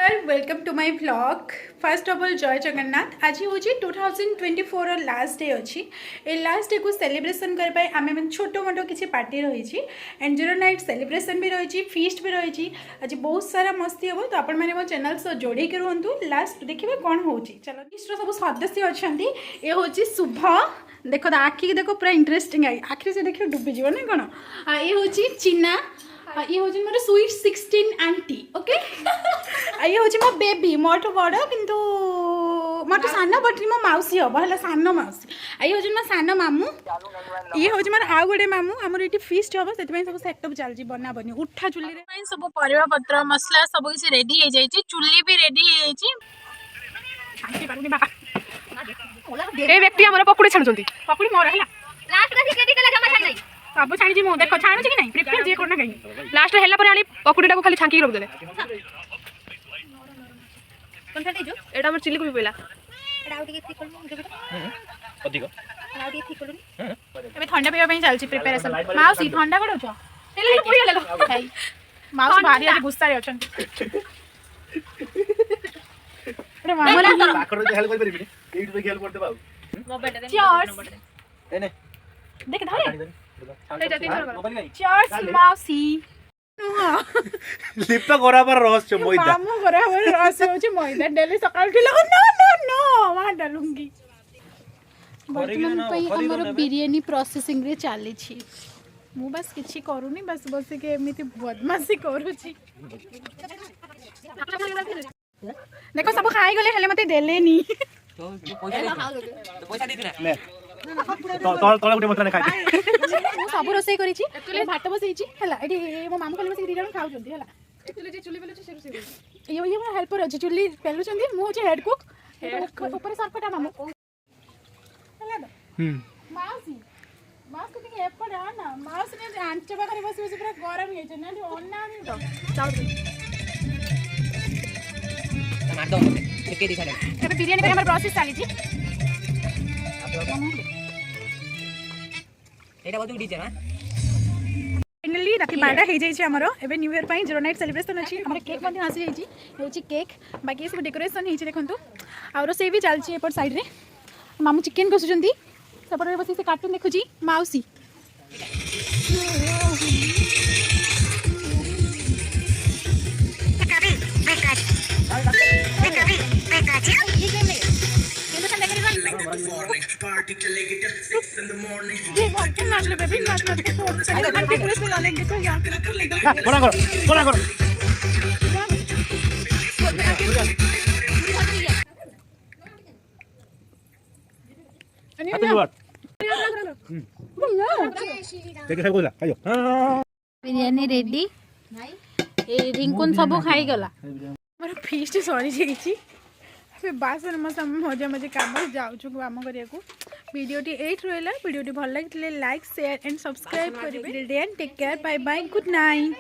नमस्कार welcome to my blog. First of all जय जगन्नाथ। आज हूँ 2024 लास्ट डे अच्छी ए लास्ट डे को सेलिब्रेशन करने आम छोट मोट किसी पार्टी रही एंड 0 नाइट सेलिब्रेशन भी रही फीस्ट भी रही। आज बहुत सारा मस्ती हम तो आपण मैंने मो चैनल सह जोड़े रुहतु लास्ट देखिए कौन हो। चलो फीस्ट सब सदस्य अच्छा ये हूँ शुभ देख आखि देख पूरा इंटरेस्टिंग आखिरी से देखिए डुबीज ना कौन ये हूँ चिना ये हूँ मोर स्वीट 16 आंटी ओके ये हूँ मो बेबी मोटू बड़ किंतु मोटू सान बट मो मौसी हम है सान मौसी ये हूँ मो सान मामू ये हूँ मोर आउ गोटे मामू आमर ये फीस्ट हम से सब सेटअप चलती बना बनी उठा चुली सब परिवा पत्र मसला सब किसी रेडी हो जाए चुली भी रेडी ए व्यक्ति हमर पकुड़ी छाणुचंती पकुड़ी मोर है लास्ट का टिकेट कला जमा छाण नहीं सब छाणी मु देख छाणु कि नहीं प्रिपेयर जे करना कहीं लास्ट हेला पर आली पकुड़ीटा को खाली छांकी रख देले कोन खाते जो एटा हमर चिल्ली को भी पइला एटा आउटी के ठीक करनु जो अधिक आउटी ठीक करनु एबे ठंडा पीवा पई चलची प्रिपरेशन माउसी ठंडा करो छ ले पुरी ले लो भाई माउसी भारी आज गुस्सा रे अछन अरे मामा पाखर जे हेल्प कर परिबि एइट पे हेल्प करते बाबू मोबाइल दे चीयर्स ए ने देख धरे ए जति चीयर्स माउसी लिप्त गराबर रहस्य मैदा मामू बराबर रहस्य होची मैदा डेली सकाळ उठिला नो नो नो मा डालूंगी वर्तमान पई हमर बिरयानी प्रोसेसिंग रे चाली छी मु बस किछि करूनी बस बस के एमिति बदमाशी करूची देखो सब खाई गले हेले मते देलेनी पैसा देथिना ले तोला गुटे मसला खाइ मु सब रोसई करिछि भात बसैछि हला एडी मो मामू खाली बस दी जण खाउ जंदी हला एतले जे चुली बेलुछि से रोसई ये मो हेल्पर अछि चुली पेलुछंदी मु होछि हेड कुक ऊपर सरकटा मामू हला माउसी माउस को ଟିକେ ଏପଟ ନା ମାଉସ ने आंच पाखरे बସି बସି ପୁରା ଗରମ ହେଇଛ ନା ଅନାନି ତ मार दो के दिखा दे ଏବେ ବିରିୟାନୀ ପାଇଁ ଆମର ପ୍ରୋସେସ ଚାଲିଛି एटा बतु डीजे ना फाइनली राति 12टा हो जाइए आमर एवं न्यू ईयर पर 0 नाइट सेलिब्रेशन अच्छी आम केक आसी जाइए केक बाकी सब डेकोरेशन होती देखो आ रोसई भी चलती एपट साइड रे मामू चिकेन कषुँच सेपटे बस से कार्टून देखुची माउसी बिरयानी रेडी रिंकुन सब खाई गला मोर फीस्ट सरी जाइए बासन मजा मजे कम जाऊँ कम करने वीडियोटी एट रहा वीडियोटी भल लगे लाइक शेयर एंड सब्सक्राइब करेंगे take care bye bye good night.